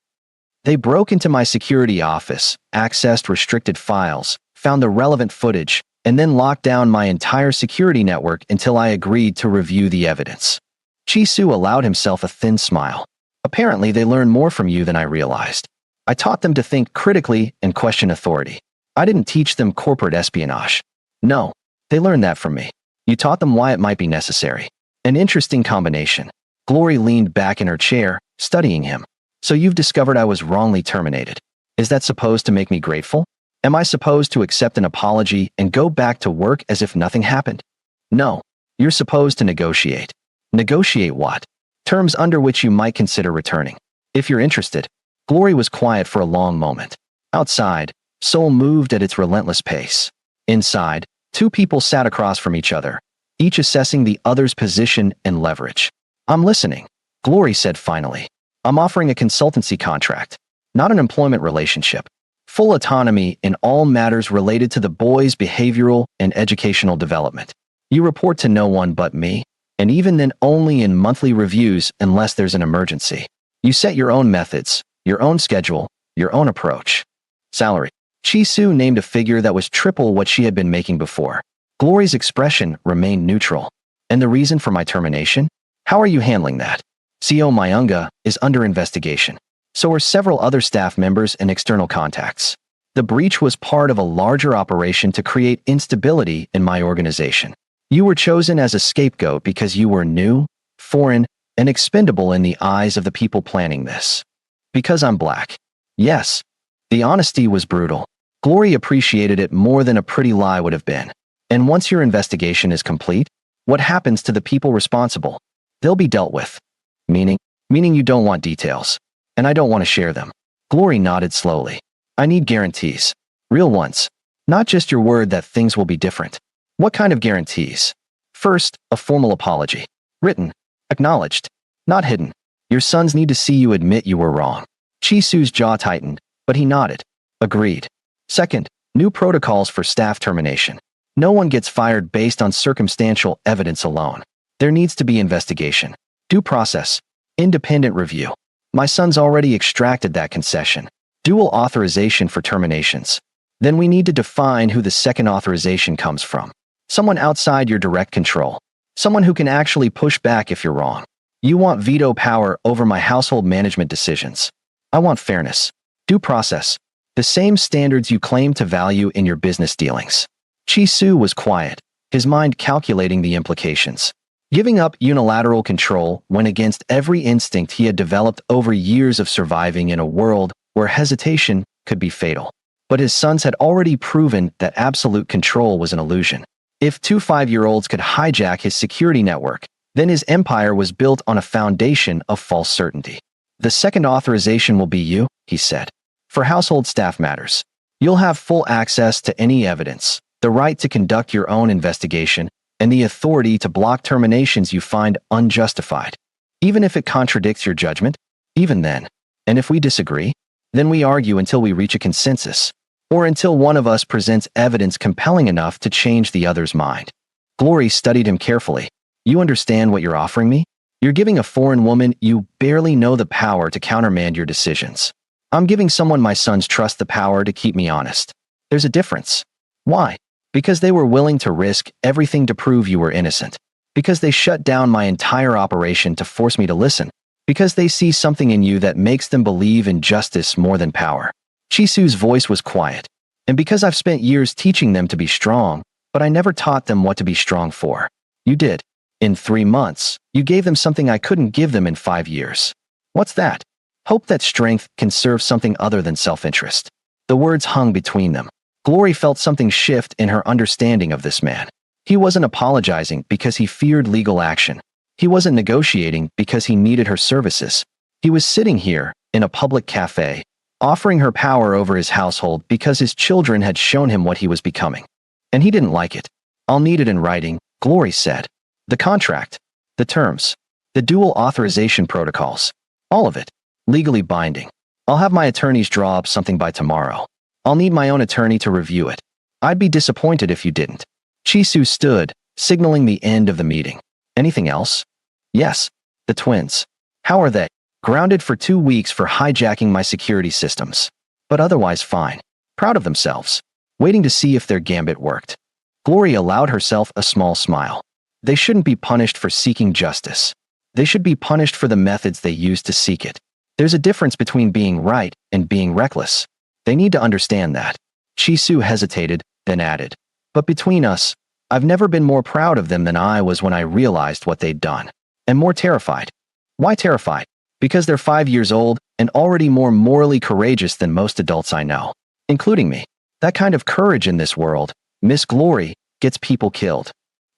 They broke into my security office, accessed restricted files, found the relevant footage, and then locked down my entire security network until I agreed to review the evidence. Chi-soo allowed himself a thin smile. Apparently, they learned more from you than I realized. I taught them to think critically and question authority. I didn't teach them corporate espionage. No, they learned that from me. You taught them why it might be necessary. An interesting combination. Glory leaned back in her chair, studying him. So you've discovered I was wrongly terminated. Is that supposed to make me grateful? Am I supposed to accept an apology and go back to work as if nothing happened? No. You're supposed to negotiate. Negotiate what? Terms under which you might consider returning. If you're interested. Glory was quiet for a long moment. Outside, Seoul moved at its relentless pace. Inside, two people sat across from each other, each assessing the other's position and leverage. I'm listening, Glory said finally. I'm offering a consultancy contract, not an employment relationship. Full autonomy in all matters related to the boy's behavioral and educational development. You report to no one but me, and even then only in monthly reviews unless there's an emergency. You set your own methods, your own schedule, your own approach. Salary. Chi-soo named a figure that was triple what she had been making before. Glory's expression remained neutral. And the reason for my termination? How are you handling that? CO Myunga is under investigation. So are several other staff members and external contacts. The breach was part of a larger operation to create instability in my organization. You were chosen as a scapegoat because you were new, foreign, and expendable in the eyes of the people planning this. Because I'm black. Yes. The honesty was brutal. Glory appreciated it more than a pretty lie would have been. And once your investigation is complete, what happens to the people responsible? They'll be dealt with. Meaning you don't want details. And I don't want to share them. Glory nodded slowly. I need guarantees. Real ones. Not just your word that things will be different. What kind of guarantees? First, a formal apology. Written. Acknowledged. Not hidden. Your sons need to see you admit you were wrong. Chi-soo's jaw tightened, but he nodded. Agreed. Second, new protocols for staff termination. No one gets fired based on circumstantial evidence alone. There needs to be investigation. Due process. Independent review. My sons already extracted that concession. Dual authorization for terminations. Then we need to define who the second authorization comes from. Someone outside your direct control. Someone who can actually push back if you're wrong. You want veto power over my household management decisions. I want fairness. Due process. The same standards you claim to value in your business dealings. Chi-soo was quiet, his mind calculating the implications. Giving up unilateral control went against every instinct he had developed over years of surviving in a world where hesitation could be fatal. But his sons had already proven that absolute control was an illusion. If two 5-year-olds could hijack his security network, then his empire was built on a foundation of false certainty. The second authorization will be you, he said. For household staff matters. You'll have full access to any evidence, the right to conduct your own investigation, and the authority to block terminations you find unjustified. Even if it contradicts your judgment, even then. And if we disagree, then we argue until we reach a consensus. or until one of us presents evidence compelling enough to change the other's mind. Glory studied him carefully. You understand what you're offering me? You're giving a foreign woman you barely know the power to countermand your decisions. I'm giving someone my son's trust the power to keep me honest. There's a difference. Why? Because they were willing to risk everything to prove you were innocent. Because they shut down my entire operation to force me to listen. Because they see something in you that makes them believe in justice more than power. Chisu's voice was quiet. And because I've spent years teaching them to be strong, but I never taught them what to be strong for. You did. In 3 months, you gave them something I couldn't give them in 5 years. What's that? Hope that strength can serve something other than self-interest. The words hung between them. Glory felt something shift in her understanding of this man. He wasn't apologizing because he feared legal action. He wasn't negotiating because he needed her services. He was sitting here, in a public cafe, offering her power over his household because his children had shown him what he was becoming. And he didn't like it. I'll need it in writing, Glory said. The contract, the terms, the dual authorization protocols, all of it, legally binding. I'll have my attorneys draw up something by tomorrow. I'll need my own attorney to review it. I'd be disappointed if you didn't. Chisu stood, signaling the end of the meeting. Anything else? Yes, the twins. How are they? Grounded for 2 weeks for hijacking my security systems. But otherwise fine. Proud of themselves. Waiting to see if their gambit worked. Glory allowed herself a small smile. They shouldn't be punished for seeking justice. They should be punished for the methods they used to seek it. There's a difference between being right and being reckless. They need to understand that. Chisu hesitated, then added. But between us, I've never been more proud of them than I was when I realized what they'd done. And more terrified. Why terrified? Because they're 5 years old and already more morally courageous than most adults I know. Including me. That kind of courage in this world, Miss Glory, gets people killed.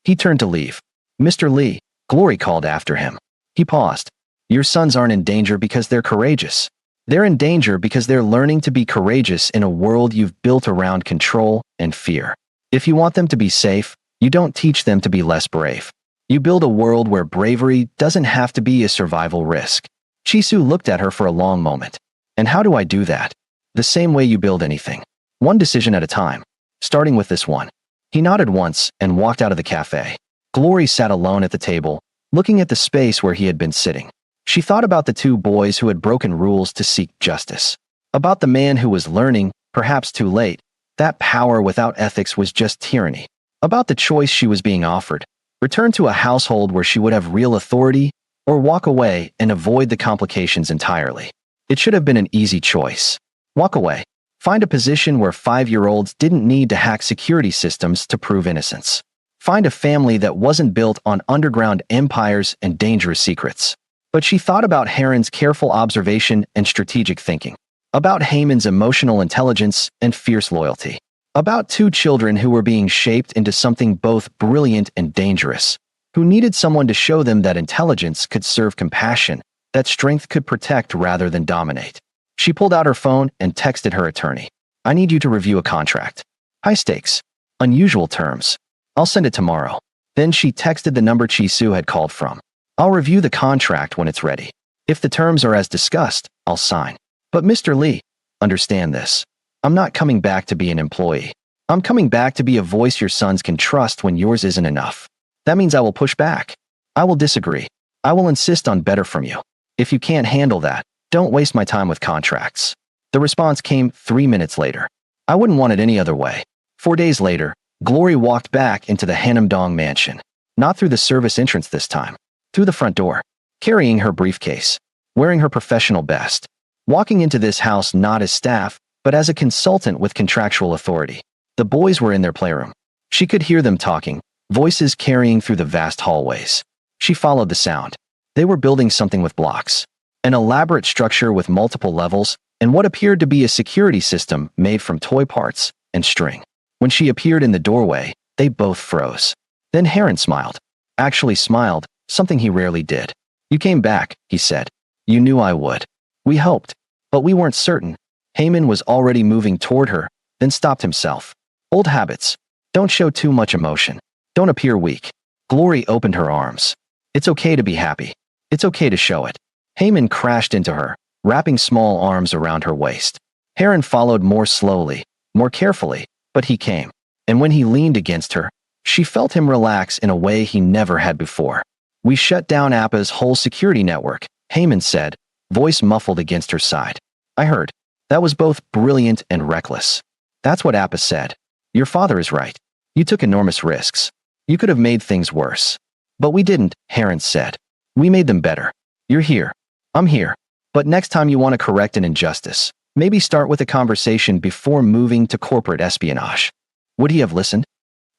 He turned to leave. Mr. Lee, Glory called after him. He paused. Your sons aren't in danger because they're courageous. They're in danger because they're learning to be courageous in a world you've built around control and fear. If you want them to be safe, you don't teach them to be less brave. You build a world where bravery doesn't have to be a survival risk. Chisu looked at her for a long moment. And how do I do that? The same way you build anything. One decision at a time. Starting with this one. He nodded once and walked out of the cafe. Glory sat alone at the table, looking at the space where he had been sitting. She thought about the 2 boys who had broken rules to seek justice. About the man who was learning, perhaps too late, that power without ethics was just tyranny. About the choice she was being offered. Return to a household where she would have real authority, or walk away and avoid the complications entirely. It should have been an easy choice. Walk away. Find a position where 5-year-olds didn't need to hack security systems to prove innocence. Find a family that wasn't built on underground empires and dangerous secrets. But she thought about Heron's careful observation and strategic thinking. About Heyman's emotional intelligence and fierce loyalty. About 2 children who were being shaped into something both brilliant and dangerous, who needed someone to show them that intelligence could serve compassion, that strength could protect rather than dominate. She pulled out her phone and texted her attorney. I need you to review a contract. High stakes. Unusual terms. I'll send it tomorrow. Then she texted the number Chisu had called from. I'll review the contract when it's ready. If the terms are as discussed, I'll sign. But Mr. Lee, understand this. I'm not coming back to be an employee. I'm coming back to be a voice your sons can trust when yours isn't enough. That means I will push back. I will disagree. I will insist on better from you. If you can't handle that, don't waste my time with contracts. The response came 3 minutes later. I wouldn't want it any other way. 4 days later, Glory walked back into the Hanamdong mansion. Not through the service entrance this time. Through the front door. Carrying her briefcase. Wearing her professional best. Walking into this house not as staff, but as a consultant with contractual authority. The boys were in their playroom. She could hear them talking, voices carrying through the vast hallways. She followed the sound. They were building something with blocks. An elaborate structure with multiple levels, and what appeared to be a security system made from toy parts and string. When she appeared in the doorway, they both froze. Then Heron smiled. Actually smiled, something he rarely did. You came back, he said. You knew I would. We hoped. But we weren't certain. Heyman was already moving toward her, then stopped himself. Old habits. Don't show too much emotion. Don't appear weak. Glory opened her arms. It's okay to be happy. It's okay to show it. Heyman crashed into her, wrapping small arms around her waist. Heron followed more slowly, more carefully, but he came. And when he leaned against her, she felt him relax in a way he never had before. We shut down Appa's whole security network, Heyman said, voice muffled against her side. I heard. That was both brilliant and reckless. That's what Appa said. Your father is right. You took enormous risks. You could have made things worse. But we didn't, Heron said. We made them better. You're here. I'm here. But next time you want to correct an injustice, maybe start with a conversation before moving to corporate espionage. Would he have listened?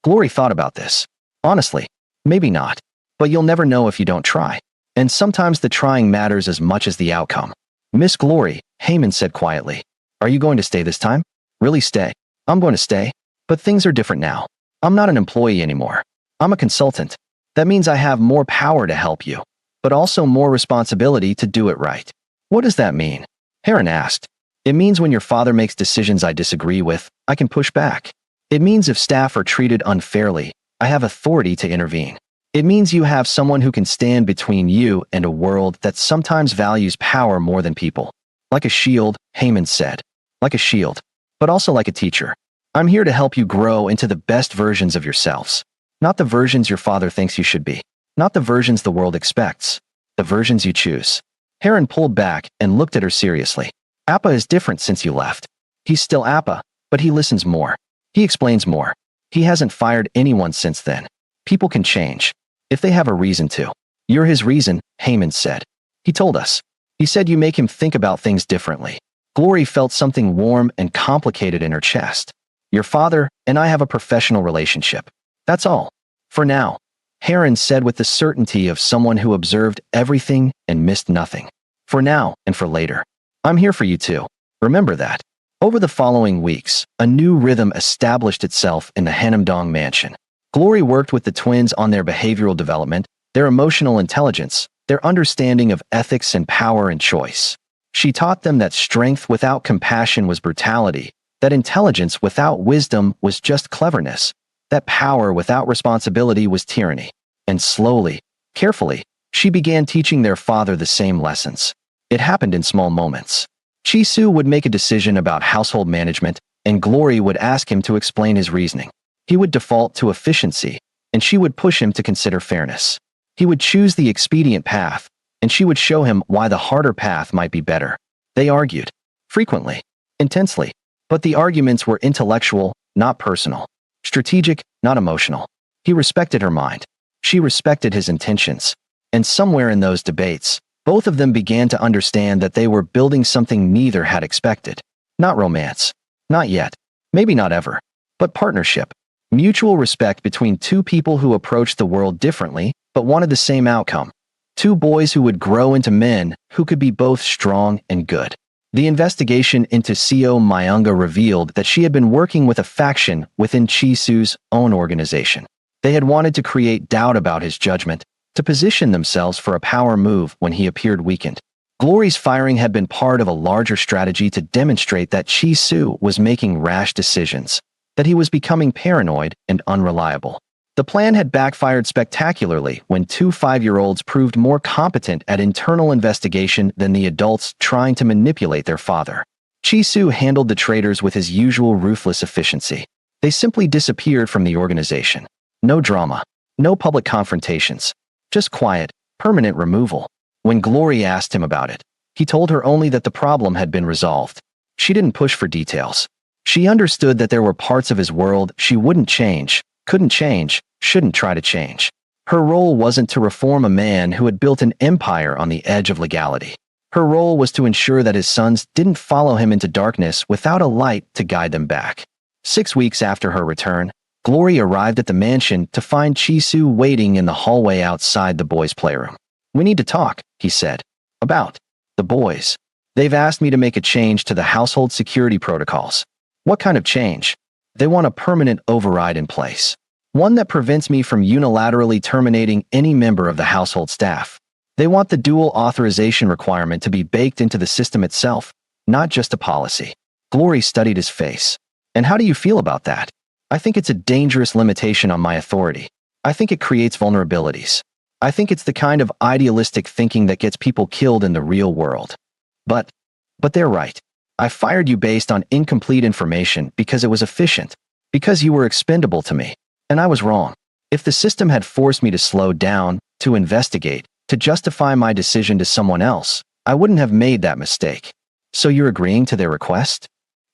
Glory thought about this. Honestly, maybe not. But you'll never know if you don't try. And sometimes the trying matters as much as the outcome. Miss Glory, Heyman said quietly. Are you going to stay this time? Really stay? I'm going to stay. But things are different now. I'm not an employee anymore. I'm a consultant. That means I have more power to help you, but also more responsibility to do it right. What does that mean? Heron asked. It means when your father makes decisions I disagree with, I can push back. It means if staff are treated unfairly, I have authority to intervene. It means you have someone who can stand between you and a world that sometimes values power more than people. Like a shield, Heyman said. Like a shield, but also like a teacher. I'm here to help you grow into the best versions of yourselves. Not the versions your father thinks you should be. Not the versions the world expects. The versions you choose. Heron pulled back and looked at her seriously. Appa is different since you left. He's still Appa, but he listens more. He explains more. He hasn't fired anyone since then. People can change. If they have a reason to. You're his reason, Heyman said. He told us. He said you make him think about things differently. Glory felt something warm and complicated in her chest. Your father and I have a professional relationship. That's all. For now, Heron said with the certainty of someone who observed everything and missed nothing. For now and for later. I'm here for you too. Remember that. Over the following weeks, a new rhythm established itself in the Hanamdong mansion. Glory worked with the twins on their behavioral development, their emotional intelligence, their understanding of ethics and power and choice. She taught them that strength without compassion was brutality, that intelligence without wisdom was just cleverness, that power without responsibility was tyranny. And slowly, carefully, she began teaching their father the same lessons. It happened in small moments. Chisu would make a decision about household management, and Glory would ask him to explain his reasoning. He would default to efficiency, and she would push him to consider fairness. He would choose the expedient path, and she would show him why the harder path might be better. They argued. Frequently. Intensely. But the arguments were intellectual, not personal. Strategic, not emotional. He respected her mind. She respected his intentions. And somewhere in those debates, both of them began to understand that they were building something neither had expected. Not romance. Not yet. Maybe not ever. But partnership. Mutual respect between two people who approached the world differently, but wanted the same outcome. Two boys who would grow into men who could be both strong and good. The investigation into Co Myunga revealed that she had been working with a faction within Chisu's own organization. They had wanted to create doubt about his judgment, to position themselves for a power move when he appeared weakened. Glory's firing had been part of a larger strategy to demonstrate that Chisu was making rash decisions, that he was becoming paranoid and unreliable. The plan had backfired spectacularly when two 5-year-olds proved more competent at internal investigation than the adults trying to manipulate their father. Chisu handled the traitors with his usual ruthless efficiency. They simply disappeared from the organization. No drama. No public confrontations. Just quiet, permanent removal. When Glory asked him about it, he told her only that the problem had been resolved. She didn't push for details. She understood that there were parts of his world she wouldn't change, couldn't change, shouldn't try to change. Her role wasn't to reform a man who had built an empire on the edge of legality. Her role was to ensure that his sons didn't follow him into darkness without a light to guide them back. 6 weeks after her return, Glory arrived at the mansion to find Chisu waiting in the hallway outside the boys' playroom. We need to talk, he said. About the boys. They've asked me to make a change to the household security protocols. What kind of change? They want a permanent override in place. One that prevents me from unilaterally terminating any member of the household staff. They want the dual authorization requirement to be baked into the system itself, not just a policy. Glory studied his face. And how do you feel about that? I think it's a dangerous limitation on my authority. I think it creates vulnerabilities. I think it's the kind of idealistic thinking that gets people killed in the real world. But they're right. I fired you based on incomplete information because it was efficient, because you were expendable to me, and I was wrong. If the system had forced me to slow down, to investigate, to justify my decision to someone else, I wouldn't have made that mistake. So you're agreeing to their request?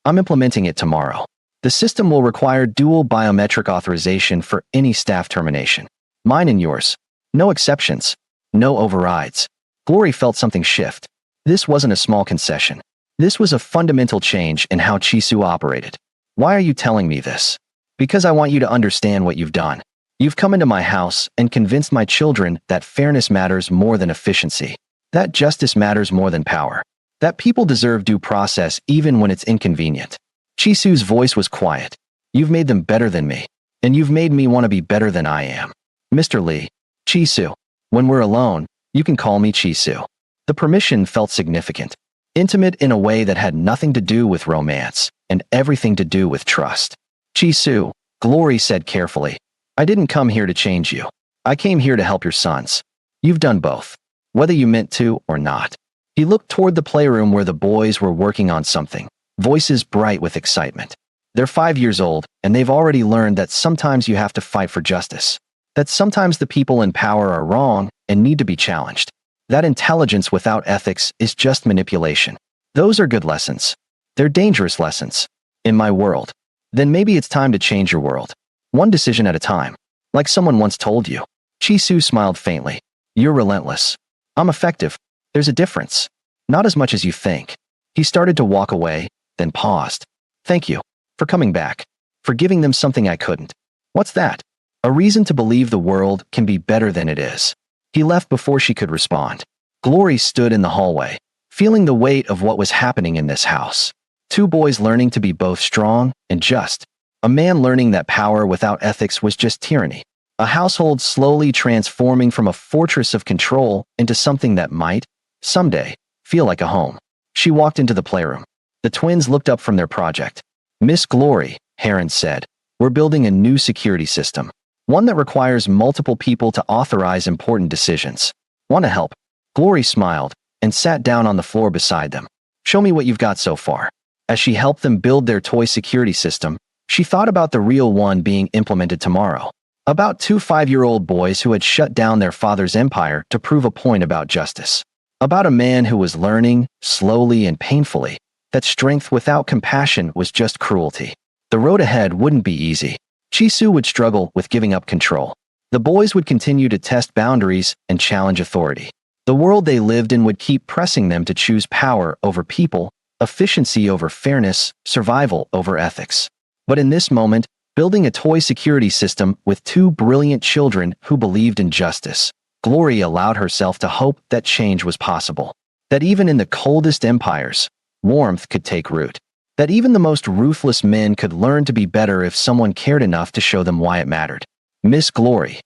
I'm implementing it tomorrow. The system will require dual biometric authorization for any staff termination. Mine and yours. No exceptions. No overrides. Glory felt something shift. This wasn't a small concession. This was a fundamental change in how Chisu operated. Why are you telling me this? Because I want you to understand what you've done. You've come into my house and convinced my children that fairness matters more than efficiency, that justice matters more than power, that people deserve due process even when it's inconvenient. Chisu's voice was quiet. You've made them better than me, and you've made me want to be better than I am. Mr. Lee, Chisu, when we're alone, you can call me Chisu. The permission felt significant, intimate in a way that had nothing to do with romance and everything to do with trust. Chisu, Glory said carefully, I didn't come here to change you. I came here to help your sons. You've done both, whether you meant to or not. He looked toward the playroom where the boys were working on something, voices bright with excitement. They're 5 years old, and they've already learned that sometimes you have to fight for justice, that sometimes the people in power are wrong and need to be challenged, that intelligence without ethics is just manipulation. Those are good lessons. They're dangerous lessons. In my world. Then maybe it's time to change your world. One decision at a time. Like someone once told you. Chisu smiled faintly. You're relentless. I'm effective. There's a difference. Not as much as you think. He started to walk away, then paused. Thank you. For coming back. For giving them something I couldn't. What's that? A reason to believe the world can be better than it is. He left before she could respond. Glory stood in the hallway, feeling the weight of what was happening in this house. Two boys learning to be both strong and just. A man learning that power without ethics was just tyranny. A household slowly transforming from a fortress of control into something that might, someday, feel like a home. She walked into the playroom. The twins looked up from their project. Miss Glory, Heron said, we're building a new security system. One that requires multiple people to authorize important decisions. Want to help? Glory smiled and sat down on the floor beside them. Show me what you've got so far. As she helped them build their toy security system, she thought about the real one being implemented tomorrow. About two 5-year-old boys who had shut down their father's empire to prove a point about justice. About a man who was learning, slowly and painfully, that strength without compassion was just cruelty. The road ahead wouldn't be easy. Chisu would struggle with giving up control. The boys would continue to test boundaries and challenge authority. The world they lived in would keep pressing them to choose power over people, efficiency over fairness, survival over ethics. But in this moment, building a toy security system with two brilliant children who believed in justice, Glory allowed herself to hope that change was possible. That even in the coldest empires, warmth could take root. That even the most ruthless men could learn to be better if someone cared enough to show them why it mattered. Miss Glory,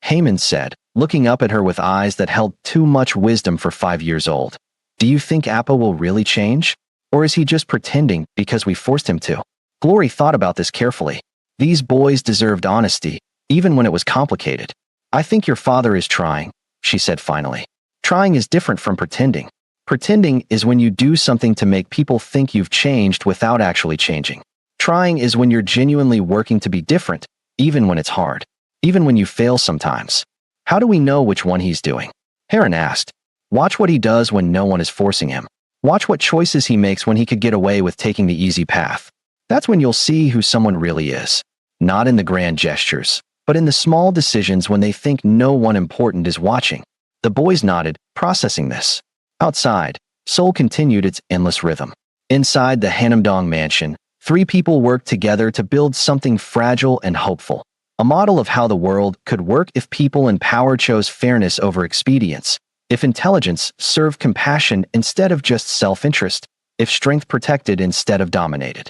Heyman said, looking up at her with eyes that held too much wisdom for 5 years old. Do you think Appa will really change? Or is he just pretending because we forced him to? Glory thought about this carefully. These boys deserved honesty, even when it was complicated. I think your father is trying, she said finally. Trying is different from pretending. Pretending is when you do something to make people think you've changed without actually changing. Trying is when you're genuinely working to be different, even when it's hard. Even when you fail sometimes. How do we know which one he's doing? Heron asked. Watch what he does when no one is forcing him. Watch what choices he makes when he could get away with taking the easy path. That's when you'll see who someone really is. Not in the grand gestures, but in the small decisions when they think no one important is watching. The boys nodded, processing this. Outside, Seoul continued its endless rhythm. Inside the Hanamdong mansion, 3 people worked together to build something fragile and hopeful. A model of how the world could work if people in power chose fairness over expedience, if intelligence served compassion instead of just self-interest, if strength protected instead of dominated.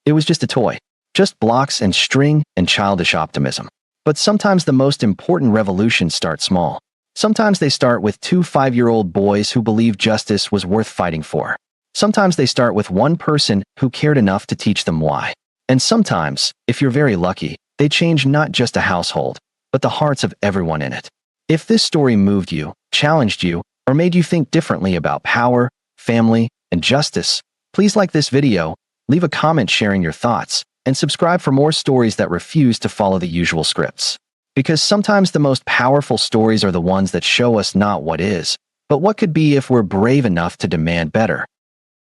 It was just a toy. Just blocks and string and childish optimism. But sometimes the most important revolutions start small. Sometimes they start with 2 5-year-old boys who believe justice was worth fighting for. Sometimes they start with one person who cared enough to teach them why. And sometimes, if you're very lucky, they change not just a household, but the hearts of everyone in it. If this story moved you, challenged you, or made you think differently about power, family, and justice, Please like this video, leave a comment sharing your thoughts, and subscribe for more stories that refuse to follow the usual scripts. Because sometimes the most powerful stories are the ones that show us not what is, but what could be if we're brave enough to demand better.